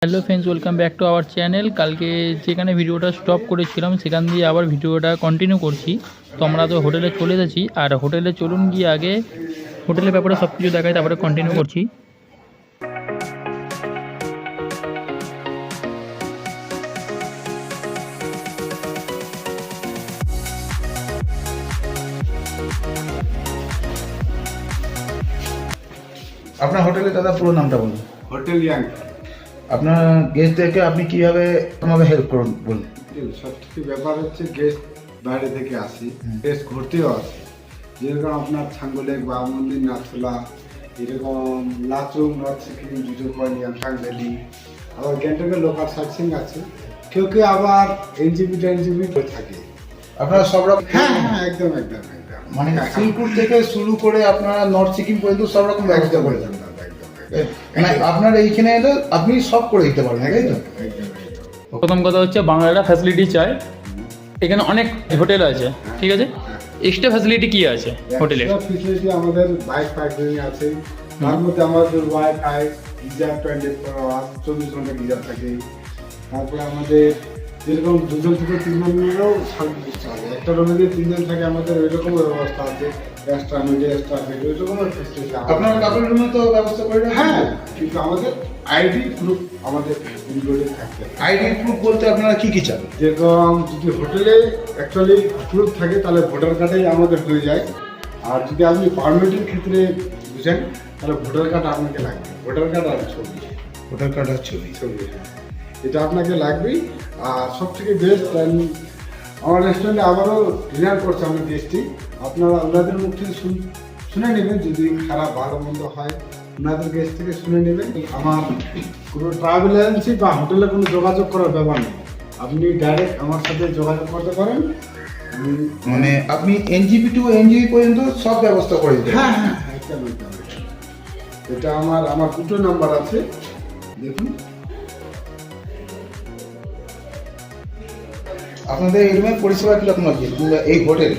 Hello friends, welcome back to our channel. কালকে যেখানে ভিডিওটা স্টপ করেছিলাম সেখান দিয়ে আবার ভিডিওটা কন্টিনিউ করছি। তো আমরা তো হোটেলে চলে এসেছি, আর হোটেলে চলুন গিয়ে আগে হোটেলের ব্যাপারে সব কিছু দেখাই, তারপরে কন্টিনিউ করছি। আপনার হোটেলে দাদা পুরো নামটা বলুন। Hotel young. আপনার গেস্টদেরকে আপনি কিভাবে হেল্প করুন বলুন। সবথেকে ব্যাপার হচ্ছে গেস্ট বাইরে থেকে আসি, গেস্ট ঘুরতেও আসে। যেরকম আপনার ছাঙ্গলেক বাবা মন্দির, নাথুলা, এরকম লাচুং, নর্থ সিকিম, জুজুর পয়েন্ট, ইয়াংথাং ভ্যালি, আবার গ্যাংটকের লোকাল সাইটসিং আছে। কেউ কেউ আবার এনজিপি থাকে। আপনারা সব রকম হ্যাঁ, একদম মানে সিলপুর থেকে শুরু করে আপনারা নর্থ সিকিম পর্যন্ত সব রকম ব্যবস্থা করে দেন। মানে আপনার এইখানে এলে আপনি সব করে দিতে পারবেন, তাই তো? প্রথম কথা হচ্ছে বাংলাটা ফ্যাসিলিটি চাই। এখানে অনেক হোটেল আছে, ঠিক আছে। এক্সট্রা ফ্যাসিলিটি কি আছে হোটেলে? ফ্যাসিলিটি আমাদের বাইক পার্কিং আছে, তার মধ্যে আমাদের ওয়াইফাই, গিজার 24 ঘন্টা গিজার থাকে। তারপরে আমাদের যেরকম দুজন থেকে তিনজনেরও সার্ভিস আছে, একটা রুমে যদি তিনজন থাকে আমাদের ওই রকম ব্যবস্থা আছে। এক্সট্রা মিডে, এক্সট্রা বেড, ওই রকমের ফ্যাসিলিটি আপনার কাপড় রুমে তো ব্যবস্থা করে দেন। হ্যাঁ, কিন্তু আমাদের আইডি প্রুফ আমাদের ইনক্লুডেড থাকতে হবে। আইডি প্রুফ বলতে আপনারা কি কি চান? যেরকম যদি হোটেলে অ্যাকচুয়ালি প্রুফ থাকে তাহলে ভোটার কার্ডেই আমাদের হয়ে যায়। আর যদি আপনি পারমিটের ক্ষেত্রে বুঝেন তাহলে ভোটার কার্ড আপনাকে লাগবে। ভোটার কার্ড আর ছবি, ভোটার কার্ড আর ছবি। এটা আপনাকে লাগবেই। আর সব থেকে বেস্ট আমার রেস্টুরেন্টে আবারও ডিনার করছে আমি গেস্টটি, আপনারা ওনাদের মুখ থেকে শুনে নেবেন। যদি খারাপ ভালো মন্দ হয় ওনাদের গেস্ট থেকে শুনে নেবেন। আমার কোনো ট্রাভেল এজেন্সি বা হোটেলে কোনো যোগাযোগ করার ব্যাপার নেই, আপনি ডাইরেক্ট আমার সাথে যোগাযোগ করতে পারেন। মানে আপনি এনজিপি টু এনজিপি পর্যন্ত সব ব্যবস্থা করে দেন। হ্যাঁ, একদম। এটা আমার দুটো নাম্বার আছে, দেখুন। আপনাদের এই রুমের পরিষেবা কিরকম আছে এই হোটেল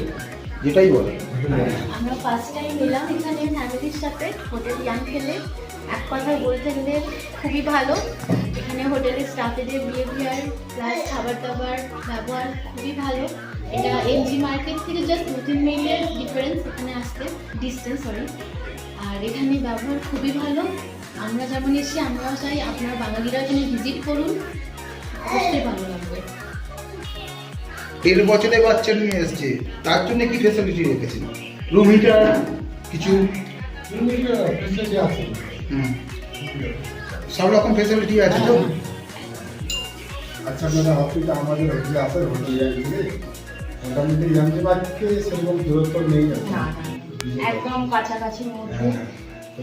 যেটাই বলে? আমরা ফার্স্ট টাইম এলাম এখানে ফ্যামিলির সাথে হোটেল ইয়াং খেলে। এক কথায় বলতে গেলে খুবই ভালো। এখানে হোটেলের স্টাফেদের বিহেভিয়ার প্লাস খাবার দাবার ব্যবহার খুবই ভালো। এটা এমজি মার্কেট থেকে জাস্ট 2-3 মিনিটের ডিফারেন্স এখানে আসতে, ডিস্টেন্স সরি। আর এখানে ব্যবহার খুবই ভালো। আমরা যেমন এসেছি আমরাও চাই আপনারা বাঙালিরা এখানে ভিজিট করুন, অবশ্যই ভালো লাগবে। 13 বছরের বাচ্চা নিয়ে এসছে, তার জন্য কি ফেসিলিটি রেখেছেন? রুম হিটার কিছু ফেসিলিটি আছে, সব রকম ফেসিলিটি আছে তো? আচ্ছা দাদা, অফিসে আমাদের হোটেলে আছে, হোটেল ইয়াংতে মোটামুটি ইয়াংতে বাড়িতে সেরকম দূরত্ব নেই। একদম কাছাকাছির মধ্যে।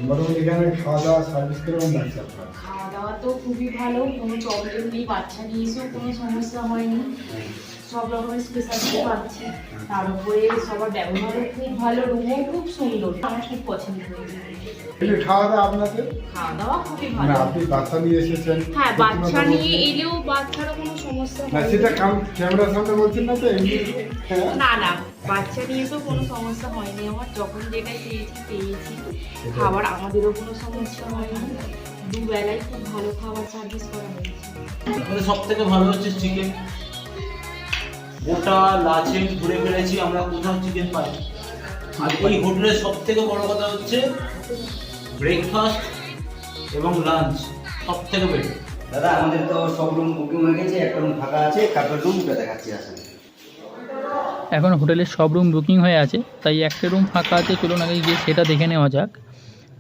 মোটামুটি এখানে খাওয়া দাওয়া সার্ভিস কেমন লাগছে আপনার? খাওয়া দাওয়া তো খুবই ভালো, কোনো প্রবলেম নেই। বাচ্চা নিয়ে এসেও কোনো সমস্যা হয়নি, সব রকমের স্পেশালিটি পাচ্ছি। তার উপরে সবার ব্যবহারও খুব ভালো, রুমও খুব সুন্দর, আমার খুব পছন্দ হয়েছে। খাওয়া দাওয়া আপনাদের? খাওয়া দাওয়া খুবই মানে ভালো। আপনি বাচ্চা নিয়ে এসেছেন? হ্যাঁ, বাচ্চা নিয়ে এলেও বাচ্চারও কোনো সমস্যা না, হয়নি। সেটা ক্যামেরার সামনে বলছেন না তো এমনি? হ্যাঁ। না, বাচ্চা নিয়ে তো কোনো সমস্যা হয়নি আমার। যখন যেটা পেয়েছি। খাবার আমাদেরও কোনো সমস্যা হয়নি। দুবেলায় খুব ভালো খাবার সার্ভিস করা হয়েছে। আমাদের সব থেকে ভালো হচ্ছে চিকেন। গোটা লাচে ঘুরে ফেলেছি, আমরা কোথাও চিকেন পাই। আর এই হোটেলের সব থেকে বড় কথা হচ্ছে ব্রেকফাস্ট এবং লাঞ্চ সব থেকে বেটার। দাদা আমাদের তো সব রুম বুকিং হয়ে গেছে, একটা রুম ফাঁকা আছে, কাপড় রুমটা দেখাচ্ছি আসলে। এখন হোটেলের সব রুম বুকিং হয়ে আছে, তাই একটা রুম ফাঁকা আছে, চলুন আগে গিয়ে সেটা দেখে নেওয়া যাক।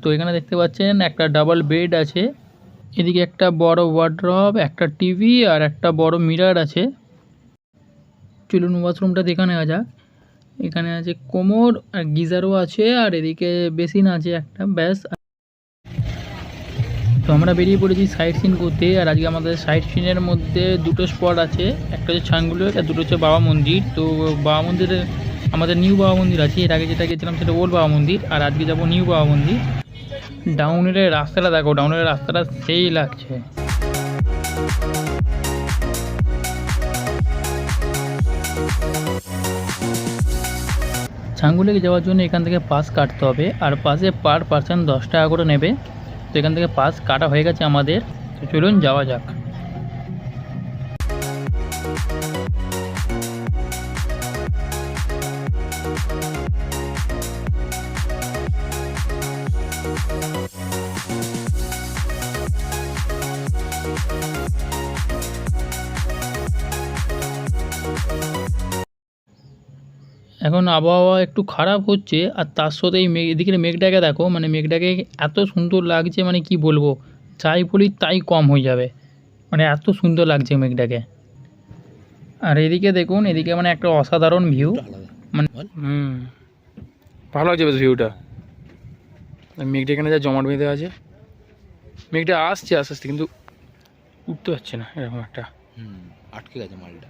তো এখানে দেখতে পাচ্ছেন একটা ডাবল বেড আছে, এদিকে একটা বড় ওয়ার্ড্রব, একটা টিভি আর একটা বড় মিরর আছে। চলুন ওয়াশরুমটা দেখে নেওয়া যাক। এখানে আছে কোমর আর গিজারও আছে, আর এদিকে বেসিন আছে একটা, ব্যাস। তো আমরা বেরিয়ে পড়েছি সাইট সিন করতে। আর আজকে আমাদের সাইট সিনের মধ্যে দুটো স্পট আছে, একটা হচ্ছে ছাঙ্গুলো আর দুটো হচ্ছে বাবা মন্দির। তো বাবা মন্দিরে আমাদের নিউ বাবা মন্দির আছে, এর আগে যেটা গেছিলাম সেটা ওল্ড বাবা মন্দির, আর আজকে যাবো নিউ বাবা মন্দির। ডাউনের রাস্তাটা দেখো, ডাউনের রাস্তাটা সেই লাগছে। ছাঙ্গুলেকে যাওয়ার জন্য এখান থেকে পাস কাটতে হবে, আর পাসে পার পার্সন 10 টাকা করে নেবে। তো এখান থেকে পাস কাটা হয়ে গেছে আমাদের, তো চলুন যাওয়া যাক। এখন আবহাওয়া একটু খারাপ হচ্ছে, আর তার সাথে এই এদিকের মেঘটাকে দেখো, মানে মেঘটাকে এত সুন্দর লাগছে, মানে কি বলবো, যাই বলি তাই কম হয়ে যাবে, মানে এত সুন্দর লাগছে মেঘটাকে। আর এদিকে দেখুন, এদিকে মানে একটা অসাধারণ ভিউ, মানে ভালো লাগছে বেশ ভিউটা। মেঘটা এখানে যা জমাট বেঁধে আছে, মেঘটা আসছে আস্তে আস্তে, কিন্তু উঠতে পারছে না, এরকম একটা আটকে গেছে মালটা।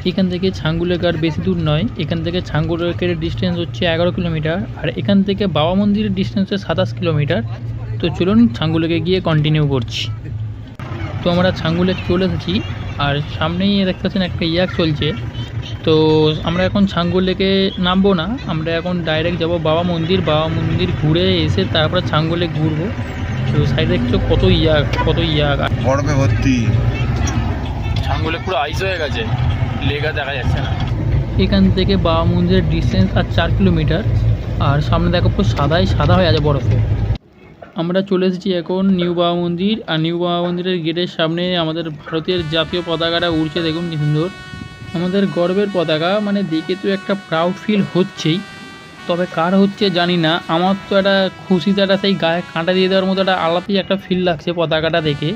এখান থেকে ছাঙ্গুলেক আর বেশি দূর নয়, এখান থেকে ছাঙ্গুলেকের ডিস্টেন্স হচ্ছে 11 কিলোমিটার, আর এখান থেকে বাবা মন্দিরের ডিস্টেন্স হচ্ছে 27 কিলোমিটার। তো চলুন ছাঙ্গুলেকে গিয়ে কন্টিনিউ করছি। তো আমরা ছাঙ্গুলেক চলে এসেছি, আর সামনেই দেখতে পাচ্ছেন একটা ইয়াক চলছে। তো আমরা এখন ছাঙ্গুলেকে নামবো না, আমরা এখন ডাইরেক্ট যাব বাবা মন্দির। বাবা মন্দির ঘুরে এসে তারপরে ছাঙ্গুলেক ঘুরবো। তো সাইডে দেখছো কত ইয়াক বরফে ভর্তি। ছাঙ্গুলে পুরো আইস হয়ে গেছে, লেগা দেখা যাচ্ছে না। এখান থেকে বাবা মন্দিরের ডিস্টেন্স আর 4 কিলোমিটার, আর সামনে দেখো পুরো সাদা হয়ে আছে বরফে। আমরা চলে এসেছি এখন নিউ বাবা মন্দির, আর নিউ বাবা মন্দিরের গেটের সামনে আমাদের ভারতের জাতীয় পতাকাটা উড়ছে, দেখুন কি সুন্দর, আমাদের গর্বের পতাকা। মানে দেখে তো একটা প্রাউড ফিল হচ্ছেই, তবে কার হচ্ছে জানি না, আমার তো একটা খুশিতে একটা সেই গায়ে কাঁটা দিয়ে দেওয়ার মতো একটা আলাদাই একটা ফিল লাগছে পতাকাটা দেখে।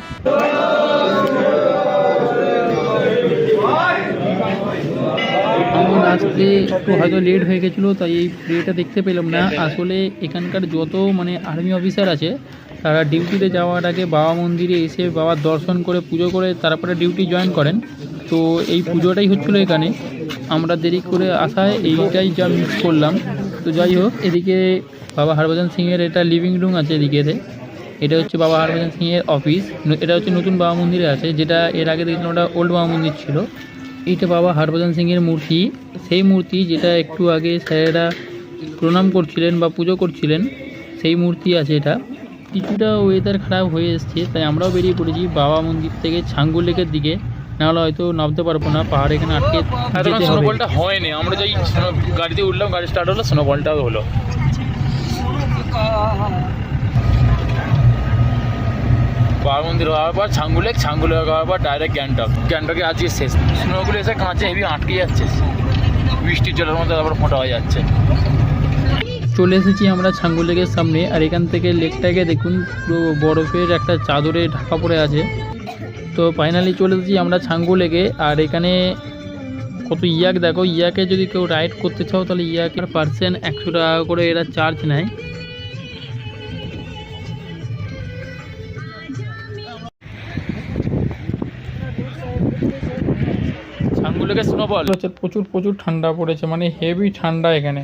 আমার আসতে একটু হয়তো লেট হয়ে গেছিলো, তাই এই প্রেটা দেখতে পেলাম না। আসলে এখানকার যত মানে আর্মি অফিসার আছে, তারা ডিউটিতে যাওয়ার আগে বাবা মন্দিরে এসে বাবার দর্শন করে পুজো করে তারপরে ডিউটি জয়েন করেন। তো এই পুজোটাই হচ্ছিলো এখানে, আমরা দেরি করে আসায় এইটাই যা মিস করলাম। তো যাই হোক, এদিকে বাবা হরভজন সিংয়ের এটা লিভিং রুম আছে এদিকেতে, এটা হচ্ছে বাবা হরভজন সিংয়ের অফিস। এটা হচ্ছে নতুন বাবা মন্দিরে আছে, যেটা এর আগে দেখলাম ওটা ওল্ড বাবা মন্দির ছিল। এইটা বাবা হরভজন সিংয়ের মূর্তি, সেই মূর্তি যেটা একটু আগে স্যারেরা প্রণাম করছিলেন বা পুজো করছিলেন, সেই মূর্তি আছে এটা। কিছুটা ওয়েদার খারাপ হয়ে এসছে, তাই আমরাও বেরিয়ে পড়েছি বাবা মন্দির থেকে ছাঙ্গুলেকের দিকে, নাহলে হয়তো নামতে পারবো না, পাহাড় এখানে আটকে যেতে হবে। স্নোবলটা হয়নি, আমরা যেই গাড়িতে উঠলাম, গাড়ি স্টার্ট হলো, স্নোবলটাও হলো। বাবা মন্দির হওয়ার পর ছাঙ্গুলেক হওয়ার পর ডাইরেক্ট গ্যাংটকে আজকে শেষ। স্নোগুলো এসে কাঁচে হেভি আটকে যাচ্ছে, বৃষ্টির জলের মধ্যে আবার ফোটা হয়ে যাচ্ছে। চলে এসেছি আমরা ছাঙ্গুলেকের সামনে, আর এখান থেকে লেকটাকে দেখুন পুরো বরফের একটা চাদরে ঢাকা পড়ে আছে। তো ফাইনালি চলে এসেছি আমরা ছাঙ্গুলেকে, আর এখানে কত ইয়াক দেখো, ইয়াকে যদি কেউ রাইড করতে চাও তাহলে ইয়াকের পার্সেন 100 টাকা করে এরা চার্জ নেয়। ছাঙ্গুলেকে স্নোবল হচ্ছে প্রচুর ঠান্ডা পড়েছে, মানে হেভি ঠান্ডা এখানে।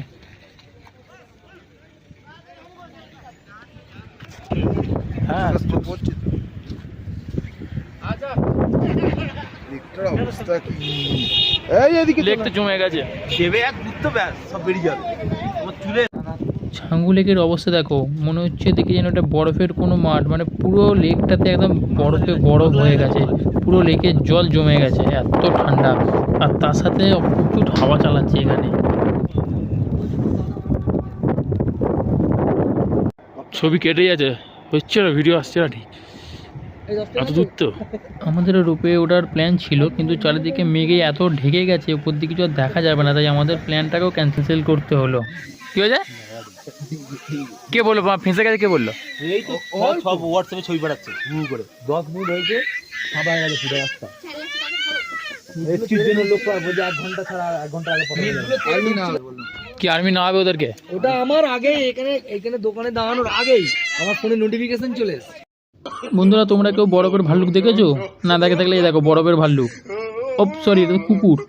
হ্যাঁ, অবস্থা কি লেকটা জমে গেছে। ছাঙ্গুলেকের অবস্থা দেখো, মনে হচ্ছে দেখে যেন একটা বরফের কোনো মাঠ, মানে পুরো লেকটাতে একদম বরফ হয়ে গেছে, পুরো লেকের জল জমে গেছে, এত ঠান্ডা। আর তার সাথে প্রচুর হাওয়া চালাচ্ছে এখানে। ছবি কেটে যাচ্ছে, হচ্ছে না, ভিডিও আসছে না ঠিক, এত দূর তো। আমাদের রূপে ওঠার প্ল্যান ছিল, কিন্তু চারিদিকে মেঘে এত ঢেকে গেছে, উপর দিকে কিছু আর দেখা যাবে না, তাই আমাদের প্ল্যানটাকেও ক্যান্সেল করতে হলো। কি হয়েছে, কে বললো ফেঁসে গেছে, কে বললো? এই তো সব হোয়াটসঅ্যাপে ছবি পাঠাচ্ছে হুড় করে। 10 মিনিট হয়েছে, সাদা হয়ে গেছে পুরো রাস্তা। লোক বলছে 1 ঘন্টা ছাড়া 1 ঘন্টা আগে পরে কি আর্মি না হবে ওদেরকে? ওটা আমার আগে এখানে দোকানে দাঁড়ানোর আগেই আমার ফোনে নোটিফিকেশন চলে এসেছে। বন্ধুরা, তোমরা কেউ বরফের ভাল্লুক দেখেছো? না দেখে থাকলে এই দেখো বরফের ভাল্লুক। ও সরি, এটা তো কুকুর।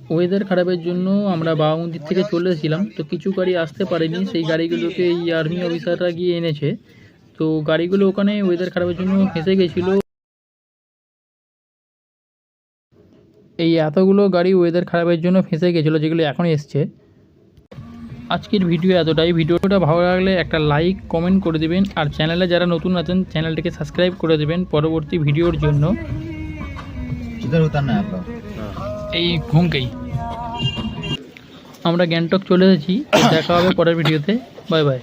ওয়েদার খারাপের জন্য আমরা বাবা মন্দির থেকে চলে এসেছিলাম, তো কিছু গাড়ি আসতে পারেনি, সেই গাড়িগুলোকে এই আর্মি অফিসাররা গিয়ে এনেছে। তো গাড়িগুলো ওখানে ওয়েদার খারাপের জন্য ফেঁসে গেছিলো। এই এতগুলো গাড়ি ওয়েদার খারাপের জন্য ফেঁসে গেছিলো, যেগুলো এখন এসছে। আজকের ভিডিও এতটাই। ভিডিওটা ভালো লাগলে একটা লাইক কমেন্ট করে দেবেন, আর চ্যানেলে যারা নতুন আছেন চ্যানেলটিকে সাবস্ক্রাইব করে দেবেন পরবর্তী ভিডিওর জন্য। इधर उतरना है आप लोग। এই ঘুমকেই আমরা গ্যাংটক চলে এসেছি, তো দেখা হবে পরের ভিডিওতে। Bye bye.